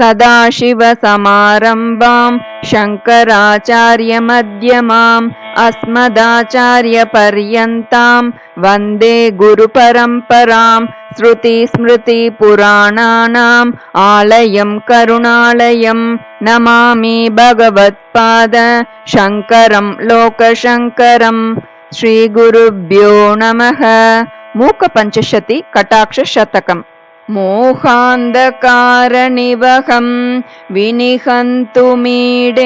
सदाशिवसमारम्भां शङ्कराचार्यमध्यमाम् अस्मदाचार्यपर्यन्तां वन्दे गुरुपरम्परां। श्रुतिस्मृतिपुराणानाम् आलयं करुणालयं नमामि भगवत्पाद शङ्करं लोकशङ्करं। श्रीगुरुभ्यो नमः। मूकपञ्चशती कटाक्षशतकम्। मोहान्धकारनिवहं विनिहन्तुमीडे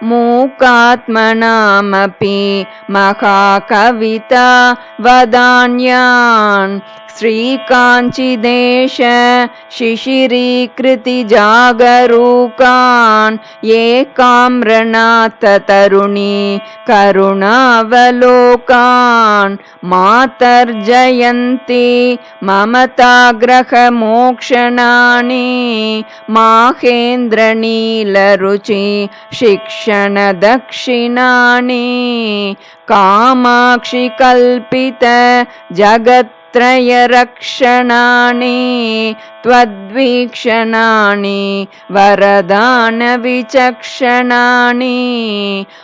मूकात्मनामपि महाकविता वदान्यान्। श्रीकाञ्चिदेश शिशिरीकृतिजागरूकान् एकाम्रनाथ तरुणी करुणावलोकान्। मातर्जयन्ती ममताग्रहमोक्षणानि माहेन्द्रनीलरुचि शिक्षणदक्षिणानि। कामाक्षि कल्पित जगत्त्रयरक्षणानि त्वद्वीक्षणानि वरदानविचक्षणानि।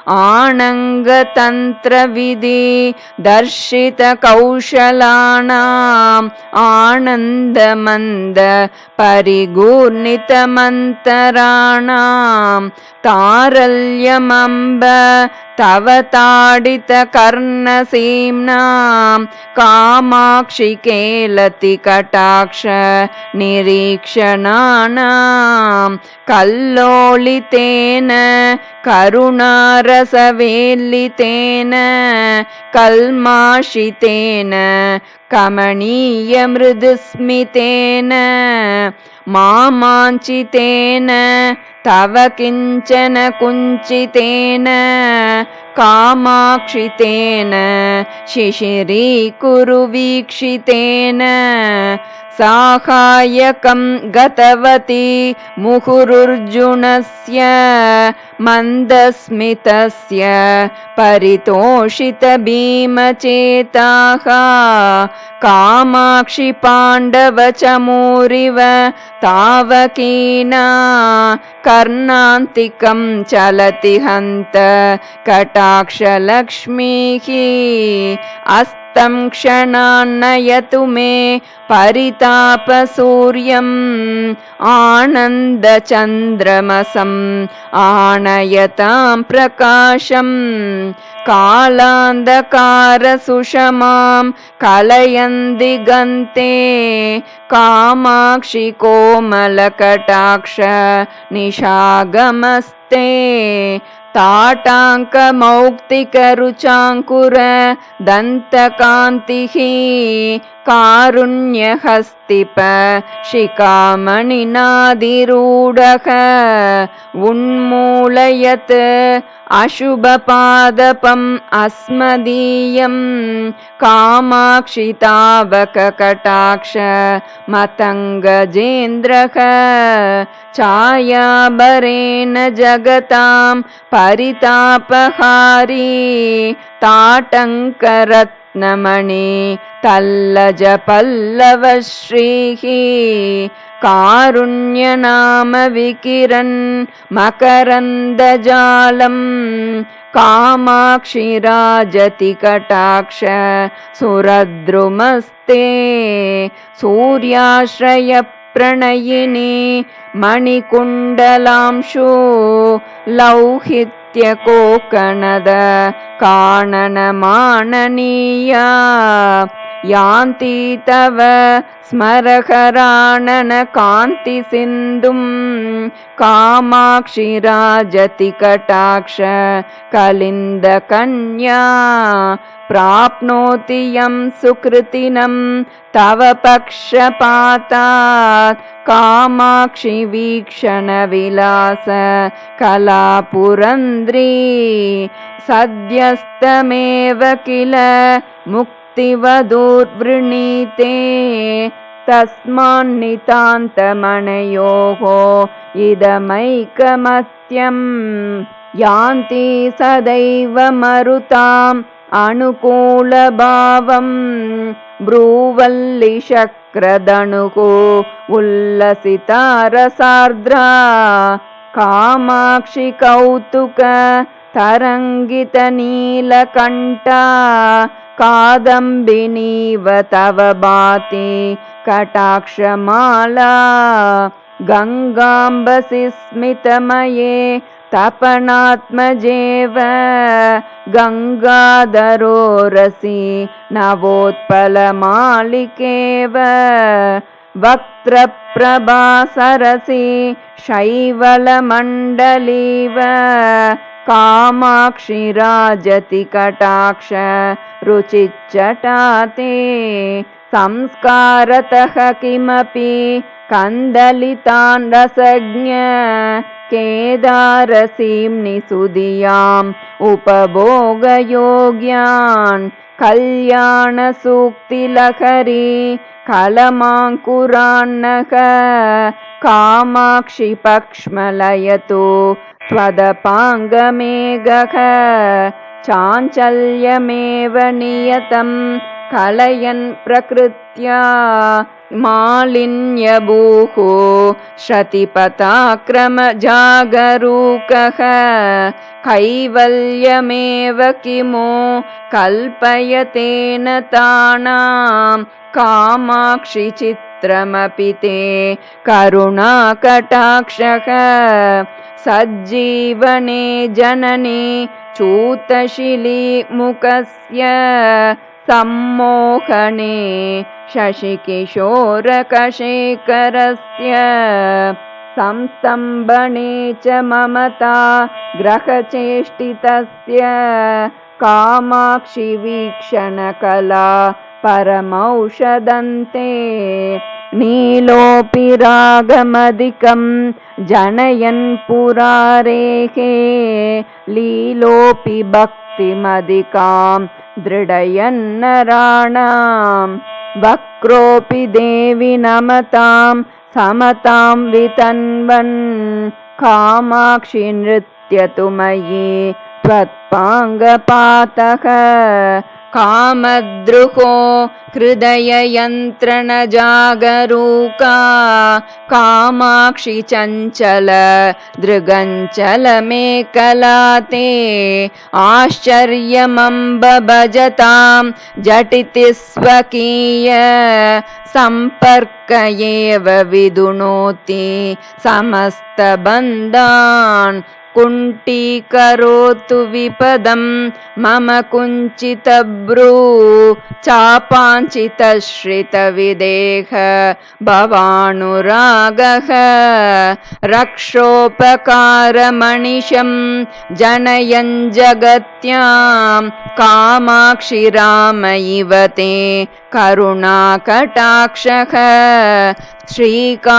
आनङ्गतन्त्रविधि दर्शितकौशलानाम् आनन्दमन्द परिगूर्णितमन्तराणाम्। तारल्यमम्ब तव ताडितकर्णसीम्नां कामाक्षि केलति कटाक्ष निरीक्षणानां। कल्लोलितेन करुणारसवेल्लितेन कल्माषितेन कमनीयमृदुस्मितेन मामाञ्चितेन तव किञ्चन कुञ्चितेन कामाक्षितेन शिशिरीकुरु वीक्षितेन। साहाय्यकं गतवती मुहुरुर्जुनस्य मन्दस्मितस्य परितोषितभीमचेताः। कामाक्षि पाण्डवचमूरिव तावकीना कर्णान्तिकं चलति हन्त कटाक्षलक्ष्मीः। अस्तं क्षणान्नयतु मे परितापसूर्यम् आनन्दचन्द्रमसम् आनयतां प्रकाशम्। कालान्धकारसुषमां कलयन् दिगन्ते कामाक्षि कोमलकटाक्ष निशागमस्ते। ताटाङ्कमौक्तिकरुचाङ्कुर दन्तकान्तिः कारुण्यहस्तिप शिखामणिनादिरूढः। उन्मूलयत् अशुभपादपम् अस्मदीयं कामाक्षि तावककटाक्ष मतङ्गजेन्द्रः। छायाभरेण जगतां परितापहारी ताटङ्करत्नमणि तल्लजपल्लवश्रीः। कारुण्यनाम विकिरन् मकरन्दजालम् कामाक्षि राजति कटाक्ष सुरद्रुमस्ते। सूर्याश्रयप्रणयिनी मणिकुण्डलांशु लौहित्यकोकणद काननमाननीया। यान्ति तव स्मरहरानन कान्तिसिन्धुं कामाक्षि राजति कटाक्ष कलिन्दकन्या। प्राप्नोति यं सुकृतिनं तव पक्षपातात् कामाक्षि वीक्षणविलास कलापुरन्द्री। सद्यस्तमेव किल मुक्तिवधूर्वृणीते तस्मान्नितान्तमणयोः इदमैकमत्यम्। यान्ति सदैव मरुताम् अनुकूलभावम् ब्रूवल्लिशक्रदणुः उल्लसितारसार्द्रा कामाक्षि कौतुक तरङ्गितनीलकण्ठा कादम्बिनीव तव भाति कटाक्षमाला गङ्गाम्बसि स्मितमये तपनात्मजेव गङ्गाधरो रसि नवोत्पलमालिकेव वक्त्रप्रभा सरसि शैवलमण्डलीव कामाक्षि राजति कटाक्ष रुचिच्चटाते संस्कारतः किमपि कन्दलितान् रसज्ञ केदारसीम्नि सुधियाम् उपभोगयोग्यान् कल्याणसूक्तिलहरी कलमाङ्कुरान्नः कामाक्षि पक्ष्मलयतु त्वदपाङ्गमेघः चाञ्चल्यमेव नियतं कलयन् प्रकृत्या मालिन्यभूः श्रतिपथाक्रमजागरूकः कैवल्यमेव किमु कल्पयतेन तानां कामाक्षि चित्रमपि ते करुणाकटाक्षः सज्जीवने जननी चूतशिलीमुखस्य सम्मोहने शशिकिशोरकशेखरस्य संस्तम्भने च ममता ग्रहचेष्टितस्य कामाक्षि वीक्षणकला परमौषधन्ते नीलोऽपि रागमधिकं जनयन् पुरारेः लीलोऽपि भक्तिमधिकां दृढयन्नराणां वक्रोऽपि देवि नमतां समतां वितन्वन् कामाक्षि नृत्यतु मयि त्वत्पाङ्गपातः कामद्रुहो हृदययन्त्रणजागरूका कामाक्षि चञ्चल दृगञ्चलमेकला ते आश्चर्यमम्ब भजतां झटिति स्वकीय सम्पर्क एव विदुनोति समस्तबन्धान् कुण्टीकरोतु विपदं मम कुञ्चितभ्रू चापाञ्चितश्रितविदेह भवानुरागः रक्षोपकारमनिशं जनयन् जगत्यां कामाक्षि राम इव ते करुणाकटाक्षः श्रीकामकोटिशिव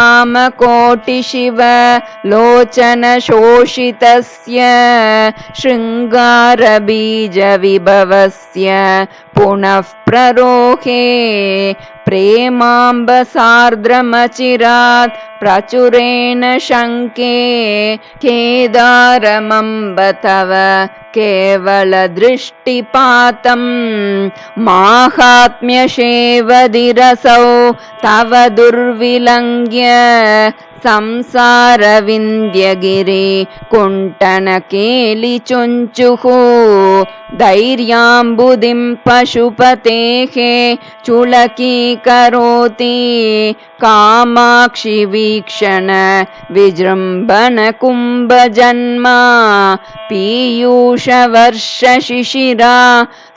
लोचनशोषितस्य शृङ्गारबीजविभवस्य पुनः प्ररोहे प्रेमाम्बसार्द्रमचिरात् प्रचुरेण शङ्के केदारमम्ब तव केवलदृष्टिपातं माहात्म्यशेवधिरसौ तव दुर्विलङ्घ्य संसारविन्द्यगिरि कुण्टनकेलिचुञ्चुः धैर्याम्बुधिं पशुपतेः चुलकीकरोति कामाक्षि वीक्षण विजृम्भण कुम्भजन्मा पीयूषवर्षशिशिरा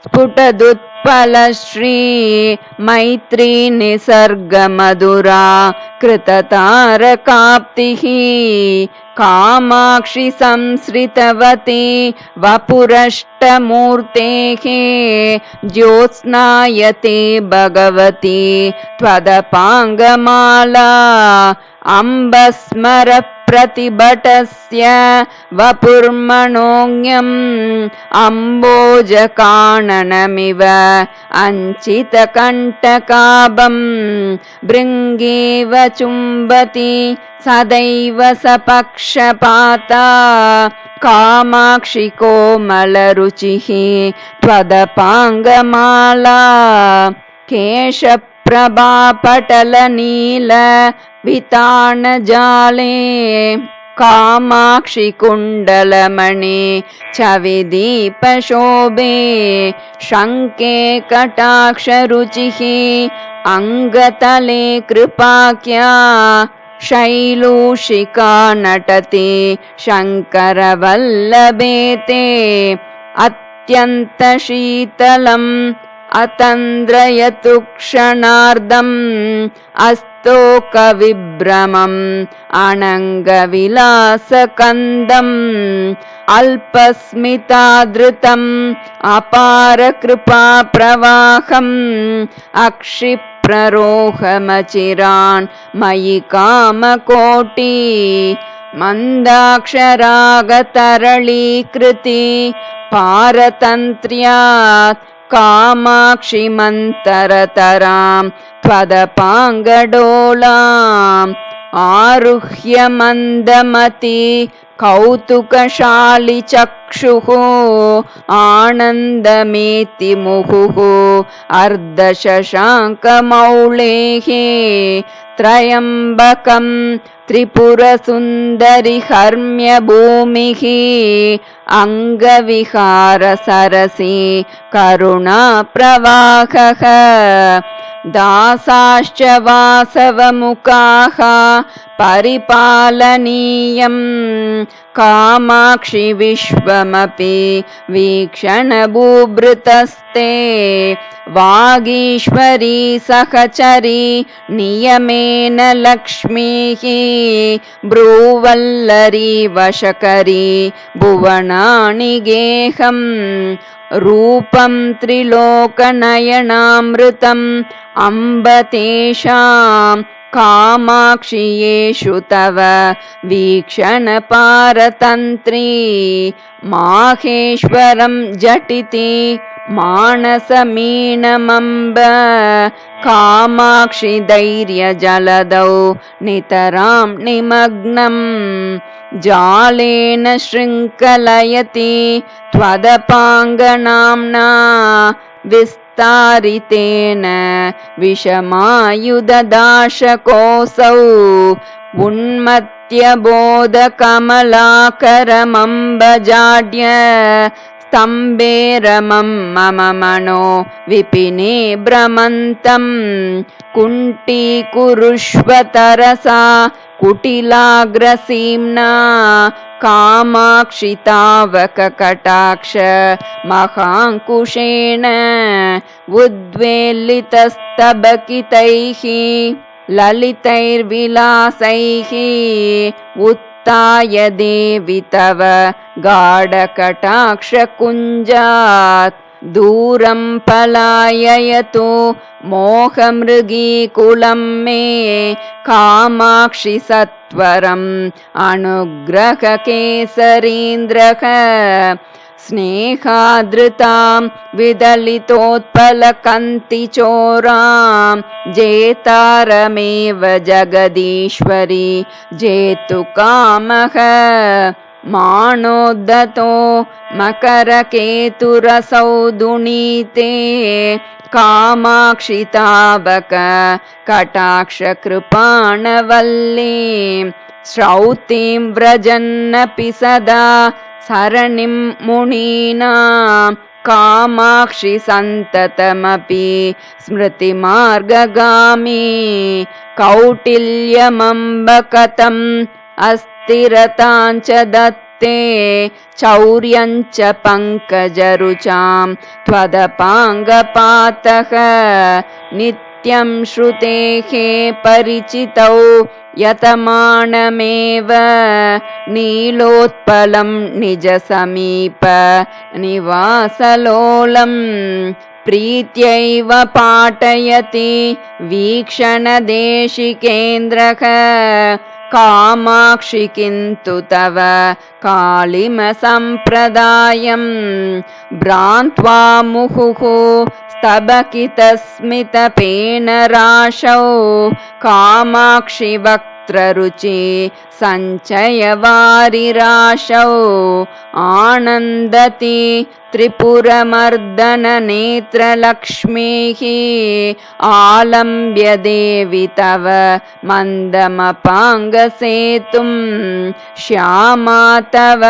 स्फुटदुत्पलश्री मैत्री निसर्गमधुरा कृततारकाप्तिः कामाक्षि संसृतवती वपुरष्टमूर्तेः ज्योत्स्नायते भगवती त्वदपाङ्गमाला अम्बस्मर प्रतिभटस्य वपुर्मणोज्ञम् अम्बोजकाननमिव अञ्चितकण्टकाभं भृङ्गेव चुम्बति सदैव सपक्षपाता कामाक्षि कोमलरुचिः त्वदपाङ्गमाला केशप्रभापटलनील वितानजाले कामाक्षि कुण्डलमणि छविदीपशोभे शङ्के कटाक्षरुचिः अङ्गतले कृपाख्या शैलूषिका नटति शङ्करवल्लभे ते अत्यन्तशीतलम् अतन्द्रयतु क्षणार्धम् अस्तोकविभ्रमम् अनङ्गविलासकन्दम् अल्पस्मितादृतम् अपारकृपाप्रवाहम् अक्षिप्ररोहमचिरान् मयि कामकोटि मन्दाक्षरागतरळीकृति पारतन्त्र्यात् कामाक्षि मन्तरतरां त्वदपाङ्गडोलाम् आरुह्य मन्दमति कौतुकशालि चक्षुः आनन्दमेति मुहुः अर्धशशाङ्कमौलेः त्रयम्बकं त्रिपुरसुन्दरि हर्म्य भूमिः अङ्गविहारसरसि करुणाप्रवाहः दासाश्च वासवमुखाः परिपालनीयम् कामाक्षि विश्वमपि वीक्षणभूभृतस्ते वागीश्वरी सहचरी नियमेन लक्ष्मीः भ्रूवल्लरी वशकरी भुवनानि गेहम् रूपं त्रिलोकनयनामृतम् अम्ब तेषां कामाक्षि येषु तव वीक्षणपारतन्त्री माहेश्वरं झटिति मानसमीनमम्ब कामाक्षि धैर्यजलदौ नितरां निमग्नम् जालेन शृङ्खलयति त्वदपाङ्गनाम्ना विस्तारितेन विषमायुधदाशकोऽसौ उन्मत्यबोधकमलाकरमम्बजाड्य स्तम्भे रमं मम मनो विपिने भ्रमन्तं कुण्टीकुरुष्व तरसा कुटिलाग्रसीम्ना कामाक्षि तावककटाक्ष महाङ्कुशेन उद्वेलितस्तबकितैः ललितैर्विलासैः उत्थाय देवि तव गाढकटाक्षकुञ्जात् दूरं पलाययतु मोहमृगीकुलं मे कामाक्षि सत्वरम् अनुग्रहकेसरीन्द्रः स्नेहादृतां विदलितोत्पलकन्तिचोरां जेतारमेव जगदीश्वरी जेतु कामः मानोद्धतो मकरकेतुरसौ दुनीते कामाक्षि तावक कटाक्षकृपाणवल्लीं श्रौतीं व्रजन्नपि सदा सरणिं मुनीनां कामाक्षि सन्ततमपि स्मृतिमार्गगामी कौटिल्यमम्ब कथम् अस्थिरताञ्च दत्ते चौर्यञ्च पङ्कजरुचां त्वदपाङ्गपातः नित्यं श्रुतेः परिचितौ यतमानमेव नीलोत्पलं निजसमीप निवासलोलं प्रीत्यैव पाठयति वीक्षणदेशिकेन्द्रः कामाक्षि किन्तु तव कालिमसम्प्रदायं भ्रान्त्वा मुहुः स्तबकितस्मितपेनराशौ कामाक्षि वक् नेत्ररुचि सञ्चयवारिराशौ आनन्दति त्रिपुरमर्दननेत्रलक्ष्मीः आलम्ब्य देवि तव मन्दमपाङ्गसेतुं श्यामा तव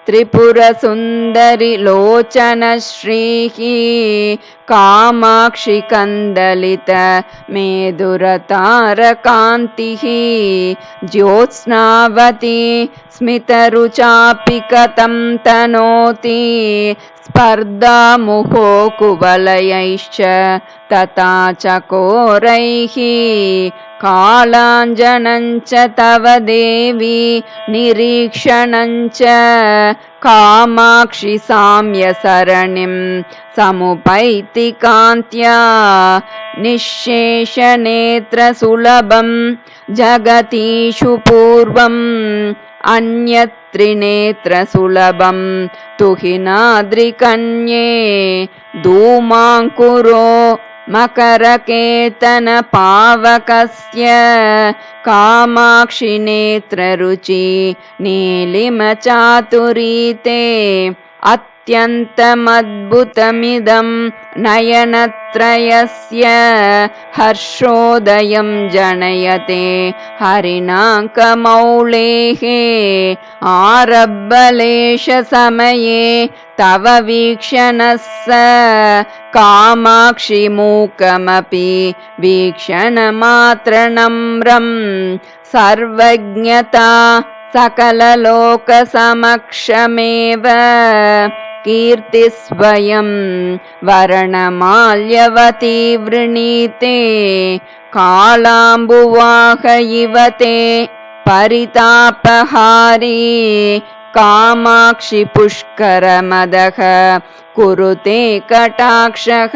त्रिपुरसुन्दरि लोचनश्रीः कामाक्षि कन्दलित मेदुरतारकान्तिः ज्योत्स्नावती स्मितरुचापि कथं तनोति स्पर्धामुहो कुवलयैश्च तथा चकोरैः कालाञ्जनञ्च तव देवी निरीक्षणञ्च कामाक्षि साम्यसरणिं समुपैति कान्त्या निःशेषनेत्रसुलभं जगतीषु पूर्वम् अन्यत्रिनेत्रसुलभं तुहिनाद्रिकन्ये धूमाङ्कुरो मकरकेतनपावकस्य कामाक्षि नेत्ररुचि नीलिमचातुरीते अत्यन्तमद्भुतमिदं नयनत्रयस्य हर्षोदयं जनयते हरिणाङ्कमौलेः आरब्बलेशसमये तव वीक्षणस्य कामाक्षि मूकमपि वीक्षणमात्रनम्रं सर्वज्ञता सकललोकसमक्षमेव कीर्तिस्वयं वर्णमाल्यवती वृणीते कालाम्बुवाह इव ते परितापहारी कामाक्षि पुष्करमदः कुरुते कटाक्षः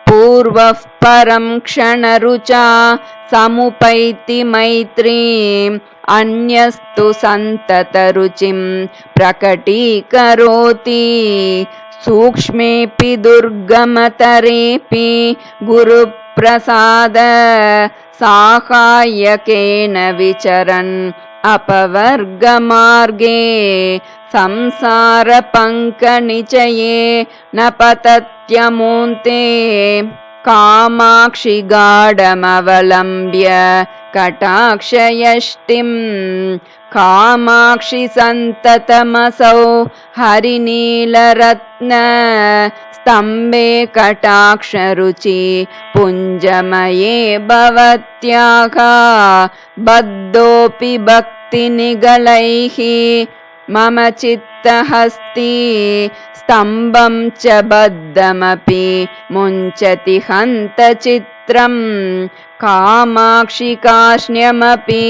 पूर्वः परं क्षणरुचा समुपैति मैत्रीम् अन्यस्तु सन्ततरुचिं प्रकटीकरोति सूक्ष्मेऽपि दुर्गमतरेऽपि गुरुप्रसाद साहाय्यकेन विचरन् अपवर्गमार्गे संसारपङ्कनिचये न पतत्यमुन्ते कामाक्षि गाढमवलम्ब्य कटाक्षयष्टिं कामाक्षि सन्ततमसौ हरिनीलरत्न स्तम्भे कटाक्षरुचि पुञ्जमये भवत्याः बद्धोऽपि भक्तिनिगलैः मम चित्तहस्ति स्तम्भं च बद्धमपि मुञ्चति हन्तचित्रं कामाक्षि कार्ष्ण्यमपि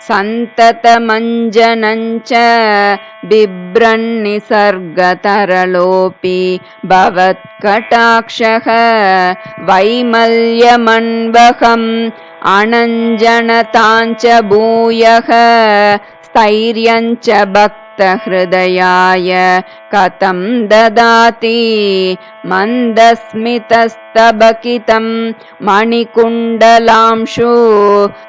सन्ततमञ्जनञ्च बिभ्रन्निसर्गतरलोऽपि भवत्कटाक्षः वैमल्यमन्वहम् अनञ्जनताञ्च भूयः स्थैर्यञ्च भक्तहृदयाय कथं ददाति मन्दस्मितस्तबकितं मणिकुण्डलांशु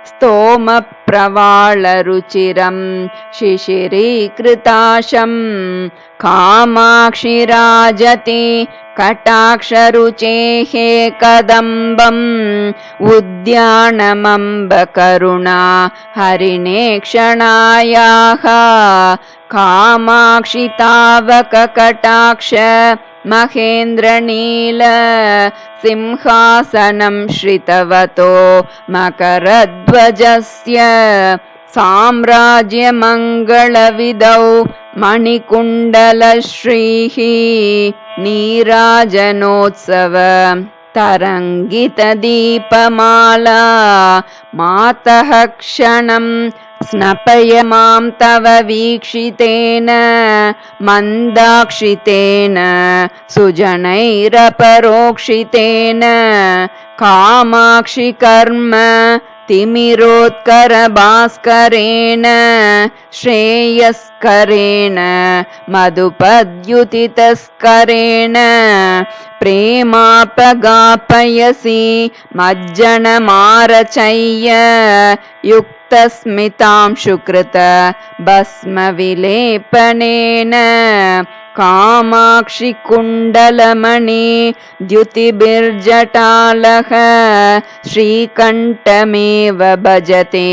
स्तोमप्रवालरुचिरं शिशिरीकृताशं कामाक्षि राजति कटाक्षरुचेः कदम्बम् उद्यानमम्ब करुणा हरिणेक्षणायाः कामाक्षि तावक कटाक्ष महेन्द्रनील सिंहासनं श्रितवतो मकरध्वजस्य साम्राज्यमङ्गलविदौ मणिकुण्डलश्रीः नीराजनोत्सव तरङ्गितदीपमाला मातः क्षणं स्नपय मां तव वीक्षितेन मन्दाक्षितेन सुजनैरपरोक्षितेन कामाक्षि कर्म तिमिरोत्करभास्करेण श्रेयस्करेण मधुपद्युतितस्करेण प्रेमापगापयसि मज्जनमारचय्य युक्तस्मितांशुकृत भस्मविलेपनेन कामाक्षि कुण्डलमणि द्युतिभिर्जटालः श्रीकण्ठमेव भजते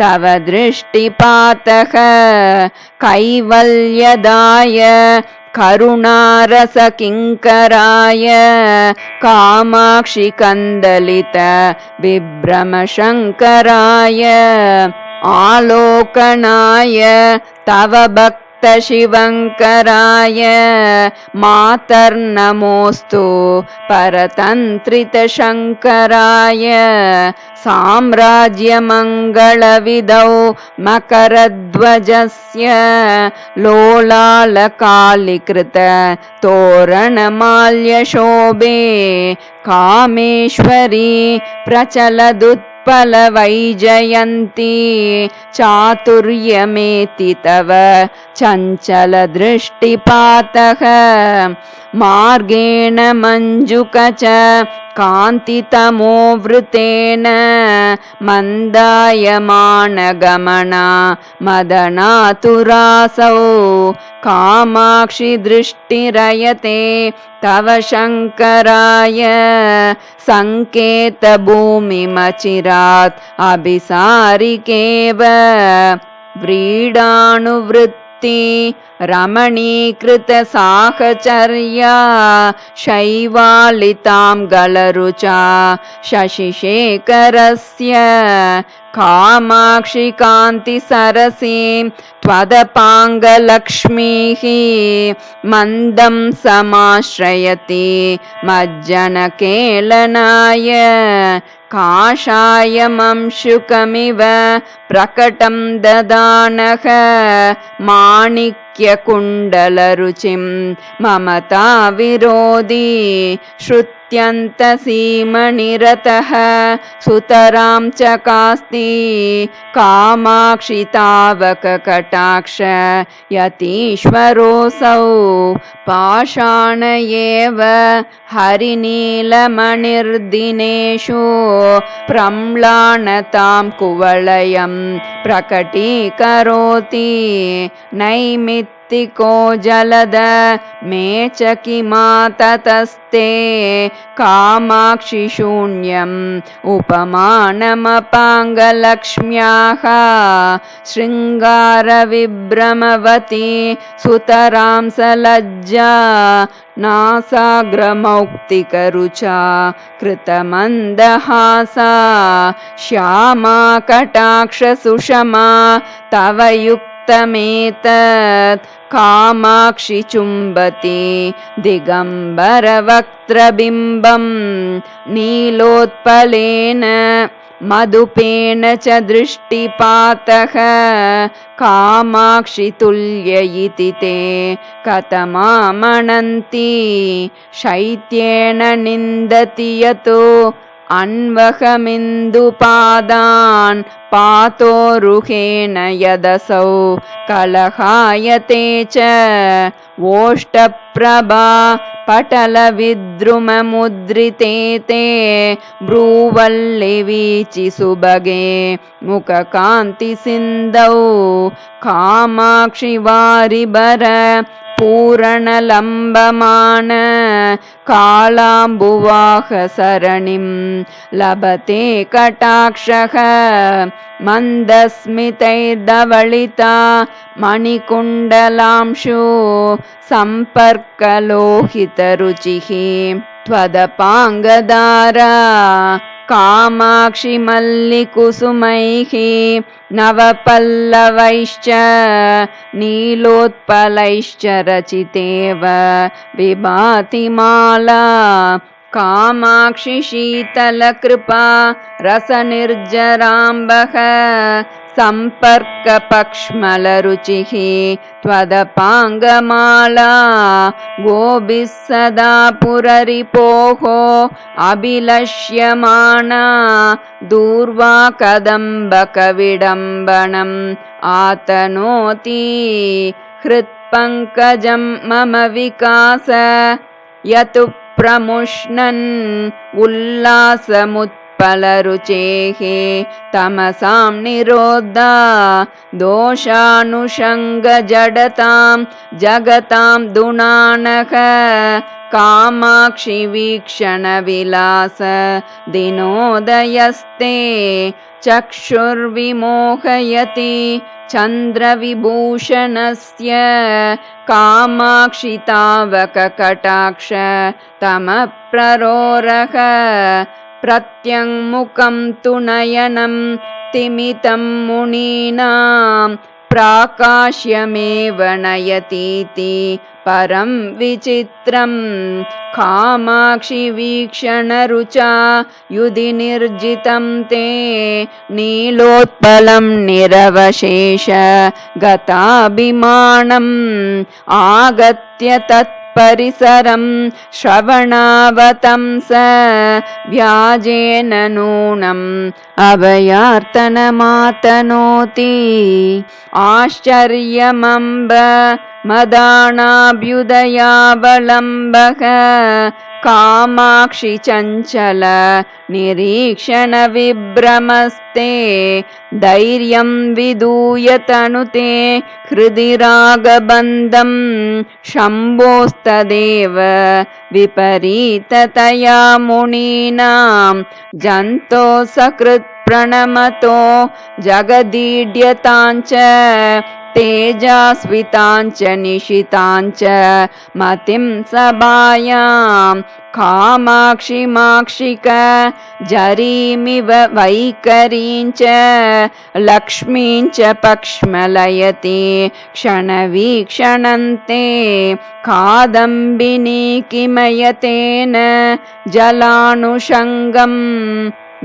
तव दृष्टिपातः कैवल्यदाय करुणारसकिङ्कराय कामाक्षि कन्दलित विभ्रमशङ्कराय आलोकनाय तव शिवङ्कराय मातर्नमोऽस्तु परतन्त्रितशङ्कराय साम्राज्यमङ्गलविदौ मकरध्वजस्य लोलालकालिकृत तोरणमाल्यशोभे कामेश्वरी प्रचलदुत्पलवैजयन्ती चातुर्यमेति तव चञ्चलदृष्टिपातः मार्गेण मञ्जुकच कान्तितमोवृतेन मन्दायमानगमना मदनातुरासौ कामाक्षि दृष्टिरयते तव शङ्कराय सङ्केतभूमिमचिरात् अभिसारिकेव व्रीडानुवृत्ति रमणीकृत साहचर्या शैवालितां गलरुचा शशिशेखरस्य कामाक्षि कान्तिसरसीं त्वदपाङ्गलक्ष्मीः मन्दं समाश्रयति मज्जनकेलनाय काषायमंशुकमिव प्रकटं ददानः माणिक्यकुण्डलरुचिं ममता विरोधी श्रुत्यन्तसीमनिरतः सुतरां चकास्ति कामाक्षि तावककटाक्ष यतीश्वरोऽसौ पाषाण एव हरिनीलमणिर्दिनेषु प्रम्लानतां कुवलयं प्रकटीकरोति नैमित्तिको जलद मे च किमाततस्ते कामाक्षि शून्यम् उपमानमपाङ्गलक्ष्म्याः शृङ्गारविभ्रमवती सुतरां सलज्जा नासाग्रमौक्तिकरुचा कृतमन्दहासा श्यामा कटाक्षसुषमा तव युक्तमेतत् कामाक्षि चुम्बति दिगम्बरवक्त्रबिम्बं नीलोत्पलेन मधुपेन च दृष्टिपातः कामाक्षि तुल्य इति ते कथमामनन्ति शैत्येन निन्दति यतो अन्वहमिन्दुपादान् पातोरुहेण यदसौ कलहायते च ओष्ठप्रभा पटलविद्रुममुद्रिते ते ब्रूवल्लिवीचि सुभगे मुखकान्तिसिन्धौ कामाक्षि वारिभर पूरणलम्बमान कालाम्बुवाहसरणिं लभते कटाक्षः मन्दस्मितैर्धवलिता मणिकुण्डलांशु सम्पर्कलोहितरुचिः त्वदपाङ्गदारा कामाक्षि मल्लिकुसुमैः नवपल्लवैश्च नीलोत्पलैश्च रचितेव विभाति माला कामाक्षि शीतलकृपा रसनिर्जराम्बः सम्पर्कपक्ष्मलरुचिः त्वदपाङ्गमाला गोभिः सदा पुररिपोः अभिलष्यमाणा दूर्वा कदम्बकविडम्बनम् आतनोति हृत्पङ्कजं मम विकास यतु प्रमुष्णन् उल्लासमुत्पलरुचेः तमसां निरोधा दोषानुषङ्गजडतां जगतां दुणानः कामाक्षि वीक्षणविलास दिनोदयस्ते चक्षुर्विमोहयति चन्द्रविभूषणस्य कामाक्षि तावककटाक्ष तमप्ररोरः प्रत्यङ्मुखं तु नयनं तिमितं मुनीनां प्राकाश्यमेव नयतीति परं विचित्रं कामाक्षि वीक्षणरुचा युधि निर्जितं ते नीलोत्पलं निरवशेष गताभिमानम् आगत्य तत्परिसरं श्रवणावतंस व्याजेन नूनम् अभयार्तनमातनोति आश्चर्यमम्ब मदानाभ्युदयावलम्बः कामाक्षि चञ्चल निरीक्षणविभ्रमस्ते धैर्यं विधूय तनुते हृदि रागबन्धं शम्भोस्तदेव विपरीततया मुनीनां जन्तो सकृत् प्रणमतो जगदीड्यताञ्च तेजास्विताञ्च निशिताञ्च मतिं सभायां कामाक्षिमाक्षिक जरीमिव वैकरीञ्च लक्ष्मीञ्च पक्ष्मलयति क्षणवीक्षणन्ते कादम्बिनी किमयतेन जलानुषङ्गम्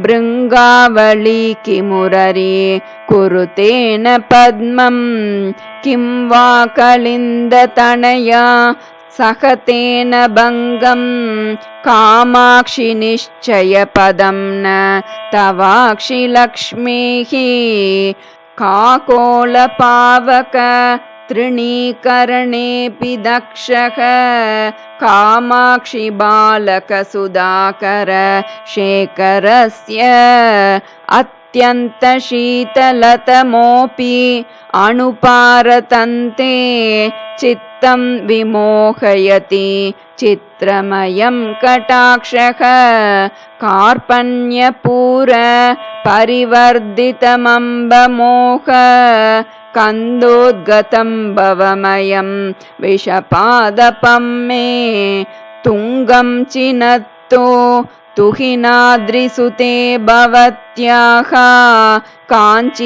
भृङ्गावली किमुररी कुरुतेन पद्मं किं वा कलिन्दतनया सहतेन भङ्गं कामाक्षि निश्चयपदं न तवाक्षि लक्ष्मीः काकोलपावक तृणीकरणेऽपि दक्षः कामाक्षि बालकसुधाकर शेखरस्य अत्यन्तशीतलतमोऽपि अनुपारतन्ते चित्तं विमोहयति चित्रमयं कटाक्षः कार्पण्यपूर परिवर्धितमम्बमोह कन्दोद्गतं भवमयं विषपादपं मे तुङ्गं चिनत्तो तुहिनाद्रिसुते भवत्याः काञ्चीपुरेश्वरी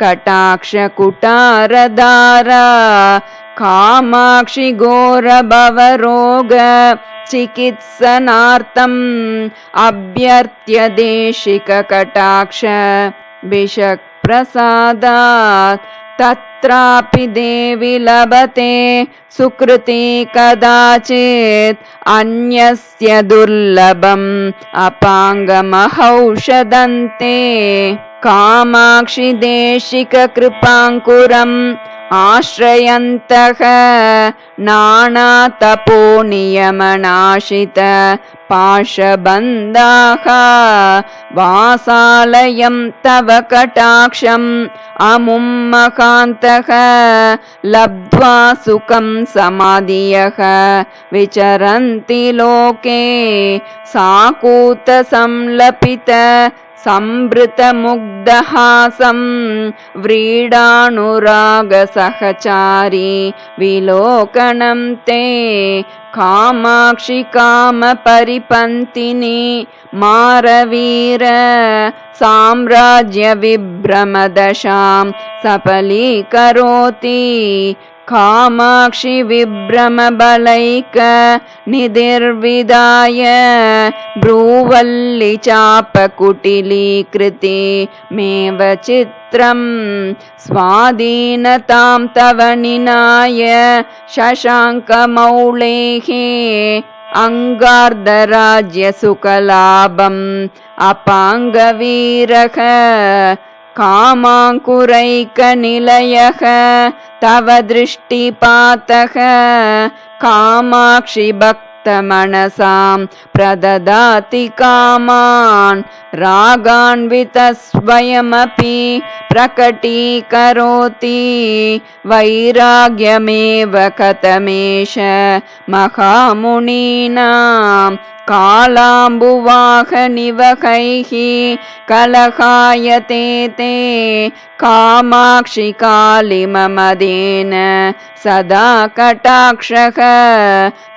कटाक्षकुटारधारा कामाक्षि घोरभवरोग चिकित्सनार्थम् अभ्यर्थ्य देशिककटाक्ष विषप्रसादात् तत्रापि देवि लभते सुकृति कदाचित् अन्यस्य दुर्लभम् अपाङ्गमहौषधन्ते कामाक्षि देशिककृपाङ्कुरम् आश्रयन्तः नानातपोनियमनाशित पाशबन्धाः वासालयं तव कटाक्षम् अमुं महान्तः लब्ध्वा सुखं समाधियः विचरन्ति लोके साकूतसंलपित संवृतमुग्धहासं व्रीडानुरागसहचारी विलोकनं ते कामाक्षि कामपरिपन्थिनी मारवीर साम्राज्यविभ्रमदशां सफलीकरोति कामाक्षि विभ्रमबलैक निधिर्विदाय ब्रूवल्लि चापकुटिलीकृति मेव चित्रं स्वाधीनतां तव निनाय शशाङ्कमौलेः अङ्गार्धराज्यसुखलाभम् अपाङ्गवीरः कामाङ्कुरैकनिलयः तव दृष्टिपातः कामाक्षि भक्तमनसां प्रददाति कामान् रागान्वितस्वयमपि प्रकटीकरोति वैराग्यमेव कथमेष महामुनीनां कालाम्बुवाहनिवहैः कलहायते ते कामाक्षि कालिममदेन सदा कटाक्षः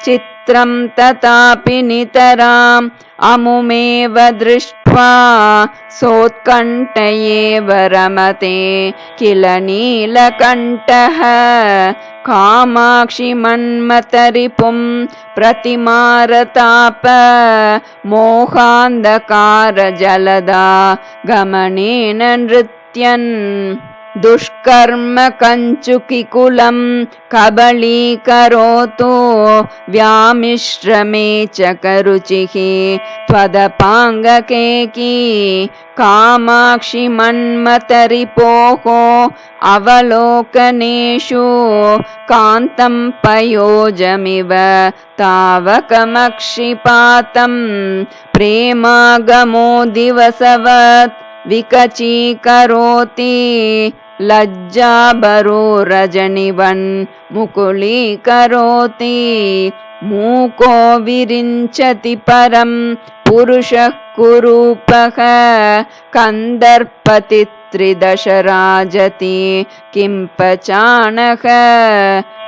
चित्रं तथापि नितराम् अमुमेव दृष्ट्वा सोत्कण्ठ एव रमते किल नीलकण्ठः कामाक्षि मन्मथरिपुं प्रतिमारताप मोहान्धकारजलदा गमनेन नृत्यन् दुष्कर्म कञ्चुकिकुलं कबलीकरोतु व्यामिश्रमे च करुचिः त्वदपाङ्गकेकी कामाक्षि मन्मथरिपोः अवलोकनेषु कान्तं पयोजमिव तावकमक्षिपातं प्रेमागमो दिवसवत् विकचीकरोति लज्जाबरो रजनिवन् मुकुलीकरोति मूको विरिञ्चति परं पुरुषः कुरूपः कन्दर्पति त्रिदशराजति किं पचानः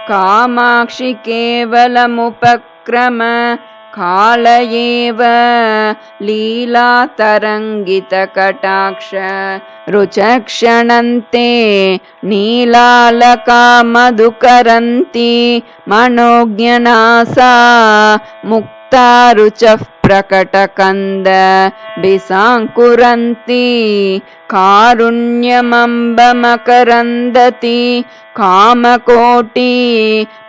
कामाक्षि केवलमुपक्रम काल एव लीलातरङ्गितकटाक्ष रुचक्षणन्ते नीलालका मधुकरन्ति मनोज्ञनासा मुक्ता रुचः प्रकटकन्द बिसाङ्कुरन्ति कारुण्यमम्बमकरन्दति कामकोटि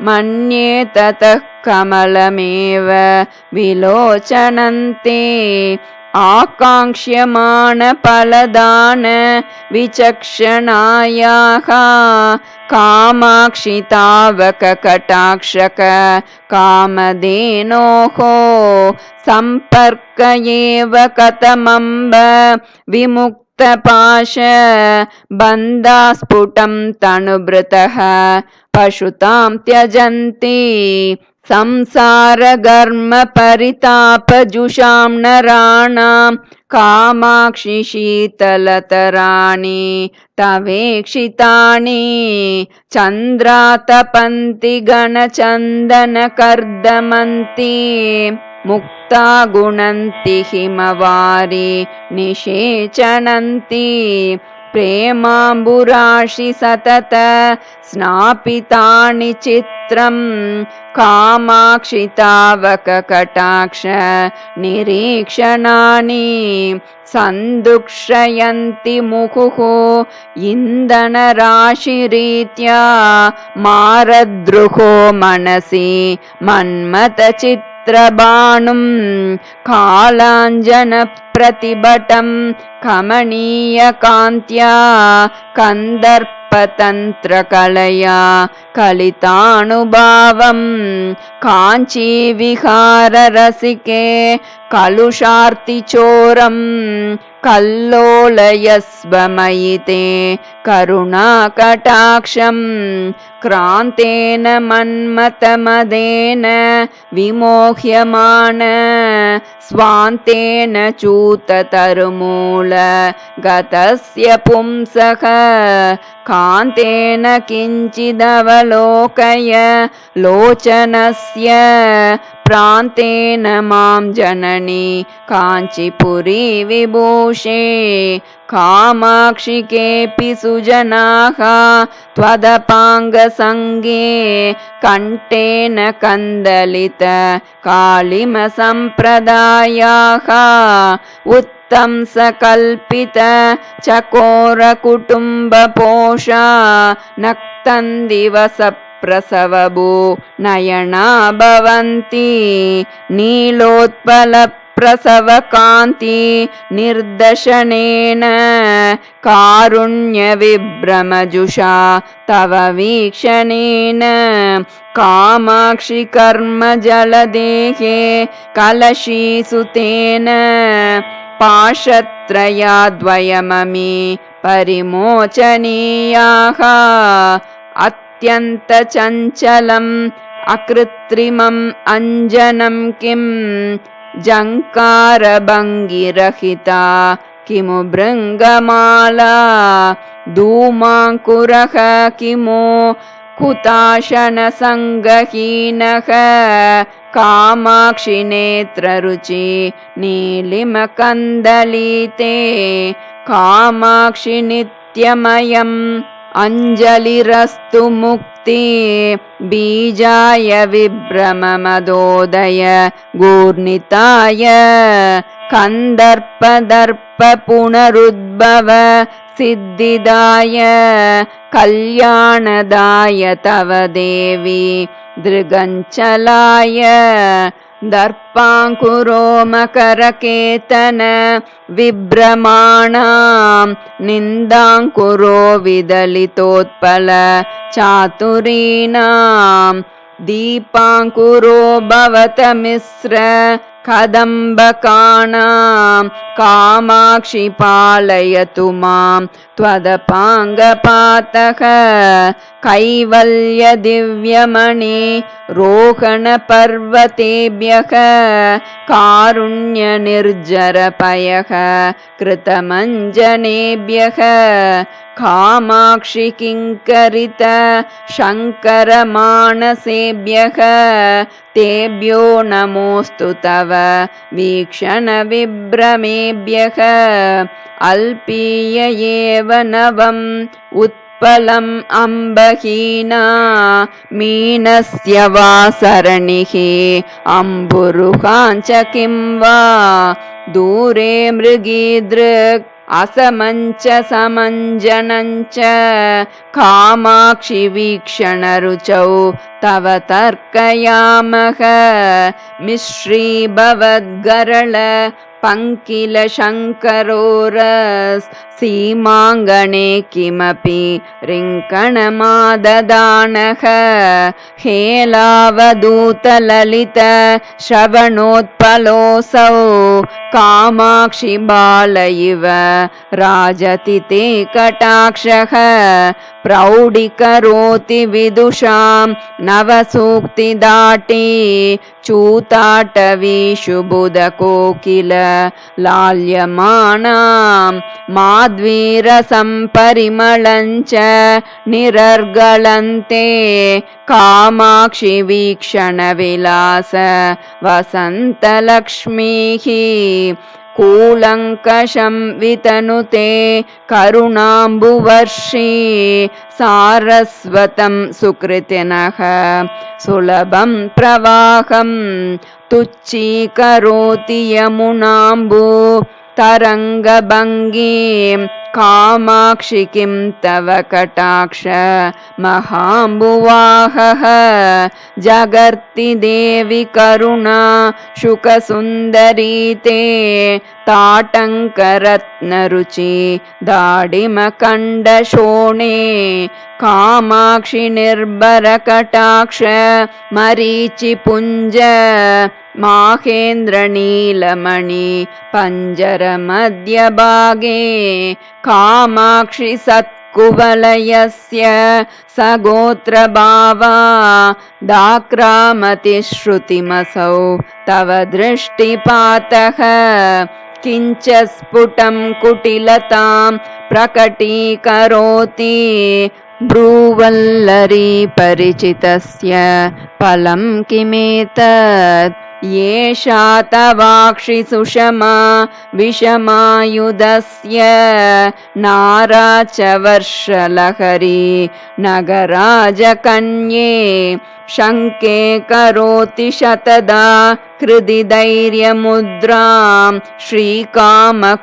मन्ये ततः कमलमेव विलोचनन्ते आकाङ्क्ष्यमाणफलदान विचक्षणायाः कामाक्षि तावककटाक्षक कामधेनोः सम्पर्क एव कथमम्ब विमुक्तपाश बन्धास्फुटं तनुभृतः पशुतां त्यजन्ति संसारगर्म परितापजुषां नराणां कामाक्षि शीतलतराणि तवेक्षितानि चन्द्रातपन्ति गणचन्दनकर्दमन्ति मुक्ता गुणन्ति हिमवारि निषेचनन्ति प्रेमाम्बुराशि सतत स्नापितानि चित्रं कामाक्षि तावककटाक्ष निरीक्षणानि सन्दुक्षयन्ति मुहुः इन्धनराशिरीत्या मारद्रुहो मनसि मन्मथचित्रबाणुं कालाञ्जनप्रतिभटं कमनीयकान्त्या कन्दर्पतन्त्रकलया कलितानुभावं काञ्चीविहाररसिके कलुषार्तिचोरं कल्लोलयस्वमयि ते करुणाकटाक्षं क्रान्तेन मन्मथमदेन विमोह्यमान स्वान्तेन च्यूततरुमूल गतस्य पुंसः कान्तेन किञ्चिदवलोकय लोचनस्य प्रान्तेन मां जननी काञ्चीपुरी विभूषे कामाक्षि केऽपि सुजनाः त्वदपाङ्गसङ्गे कण्ठेन कन्दलित कालिमसम्प्रदायाः उत्तंसकल्पित चकोरकुटुम्बपोषा नक्तन्दिवस प्रसवभू नयना भवन्ति नीलोत्पलप्रसवकान्ति निर्दशनेन कारुण्यविभ्रमजुषा तव वीक्षणेन कामाक्षि कर्मजलदेहे कलशीसुतेन पाशत्रयाद्वयममी परिमोचनीयाः अत्यन्तचञ्चलम् अकृत्रिमम् अञ्जनं किं जङ्कारभङ्गिरहिता किमु भृङ्गमाला धूमाङ्कुरः किमु कुताशनसङ्गहीनः कामाक्षि नेत्ररुचि नीलिमकन्दलीते कामाक्षि नित्यमयम् अञ्जलिरस्तु मुक्ति बीजाय विभ्रममदोदय गूर्णिताय कन्दर्पदर्प पुनरुद्भव सिद्धिदाय कल्याणदाय तव देवी दृगञ्चलाय दर्पाङ्कुरो मकरकेतन विभ्रमाणां निन्दाङ्कुरो विदलितोत्पल चातुरीणां दीपाङ्कुरो भवत मिश्र कदम्बकानां कामाक्षि पालयतु मां त्वदपाङ्गपातः कैवल्यदिव्यमणि रोहणपर्वतेभ्यः कारुण्यनिर्जरपयः कृतमञ्जनेभ्यः कामाक्षि किङ्करित शङ्करमानसेभ्यः तेभ्यो नमोऽस्तु तव वीक्षणविभ्रमेभ्यः अल्पीय एव नवम् उत्पलम् अम्बहीना मीनस्य वा सरणिः अम्बुरुहाञ्च किं वा दूरे मृगीदृक् असमञ्च समञ्जनञ्च कामाक्षि वीक्षणरुचौ तव तर्कयामः मिश्रीभवद्गरल पङ्किलशङ्करोरस् सीमाङ्गणे किमपि रिङ्कणमाददानः हेलावधूतललित श्रवणोत्पलोऽसौ कामाक्षि बाल इव राजति ते कटाक्षः प्रौढिकरोति विदुषां नवसूक्तिदाटी चूताटवीषु बुधकोकिल लाल्यमानां माध्वीरसम्परिमळञ्च निरर्गलन्ते कामाक्षि वीक्षणविलास वसन्तलक्ष्मीः कूलङ्कषं वितनुते करुणाम्बुवर्षी सारस्वतं सुकृतिनः सुलभं प्रवाहं तुच्छीकरोति यमुनाम्बु तरङ्गभङ्गीं कामाक्षि किं तव कटाक्ष महाम्बुवाहः जगर्ति देवि करुणा शुकसुन्दरी ते ताटङ्करत्नरुचि दाडिमकण्डशोणे कामाक्षि निर्भरकटाक्ष मरीचिपुञ्ज माहेन्द्रनीलमणि पञ्जरमध्यभागे कामाक्षि सत्कुवलयस्य सगोत्रभावा दाक्रामतिश्रुतिमसौ तव दृष्टिपातः किञ्च स्फुटं कुटिलतां प्रकटीकरोति ब्रूवल्लरी परिचितस्य फलं किमेतत् येषा तवाक्षि सुषमा विषमायुधस्य नारा च वर्षलहरी नगराजकन्ये शङ्के करोति शतदा हृदि धैर्यमुद्रां श्रीकामकोटियदसौ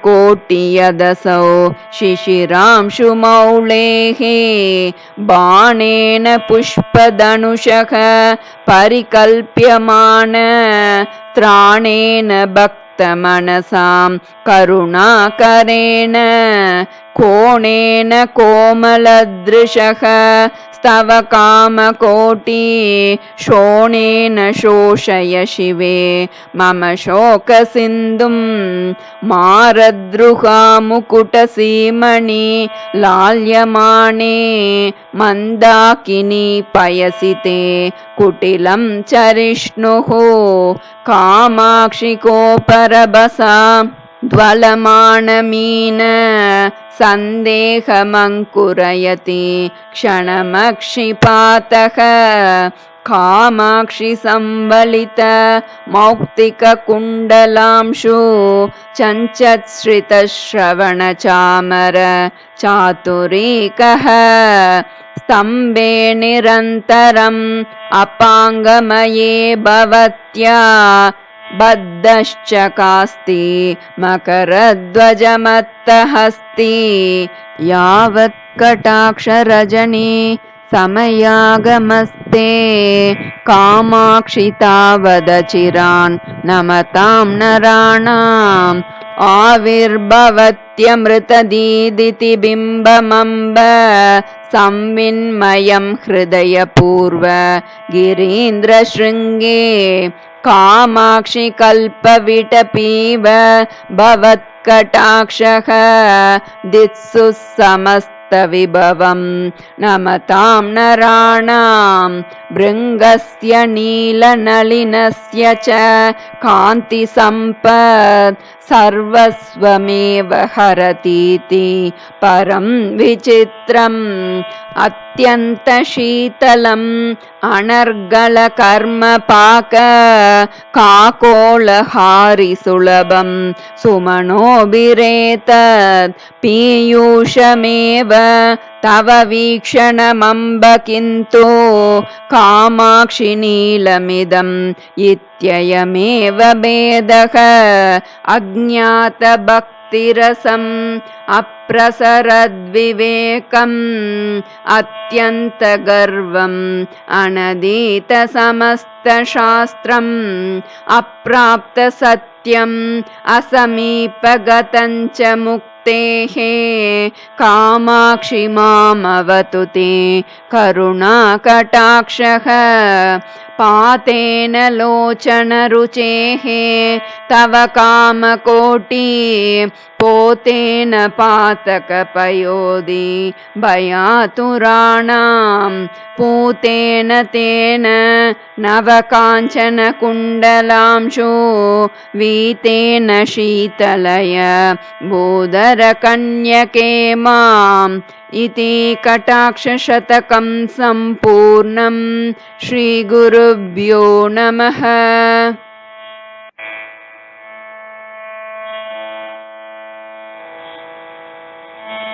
शिशिरांशुमौलेः बाणेन पुष्पधनुषः परिकल्प्यमान त्राणेन भक्तमनसां करुणाकरेण कोणेन कोमलदृशः स्तव कामकोटि शोणेन शोषय शिवे मम शोकसिन्धुं मारद्रुहा मुकुटसीमणि लाल्यमाने मन्दाकिनी पयसिते कुटिलं चरिष्णुः कामाक्षि कोपरभसा ज्वलमानमीन सन्देहमङ्कुरयति क्षणमक्षिपातः कामाक्षि संवलित मौक्तिककुण्डलांशु चञ्चत्श्रितश्रवणचामर चातुरीकः स्तम्भे निरन्तरम् अपाङ्गमये भवत्या बद्धश्चकास्ति मकरध्वजमत्तहस्ति यावत् कटाक्षरजनी समयागमस्ते कामाक्षि तावदचिरान् नमतां नराणाम् आविर्भवत्यमृतदीदिति बिम्बमम्ब संविन्मयं हृदयपूर्व गिरीन्द्रशृङ्गे कामाक्षि कल्पविटपीव भवत्कटाक्षः दित्सु समस्तविभवं नमतां नराणां भृङ्गस्य नीलनलिनस्य च कान्तिसम्पत् सर्वस्वमेव हरतीति परं विचित्रम् अत्यन्तशीतलम् अनर्गलकर्मपाक काकोलहारिसुलभं सुमनोभिरेतत् पीयूषमेव तव वीक्षणमम्ब किन्तु कामाक्षि नीलमिदम् इत्ययमेव भेदः अज्ञातभक्तिरसम् अप्रसरद्विवेकम् अत्यन्तगर्वम् अनधीतसमस्तशास्त्रम् अप्राप्तसत्यम् असमीपगतं च मुक्तेः कामाक्षि मामवतु ते करुणाकटाक्षः पातेन लोचनरुचेः तव कामकोटि पोतेन पातकपयोधि भयातुराणां पूतेन तेन नवकाञ्चनकुण्डलांशु वीतेन शीतलय भूधरकन्यके माम् इति कटाक्षशतकं सम्पूर्णम् श्रीगुरुभ्यो नमः।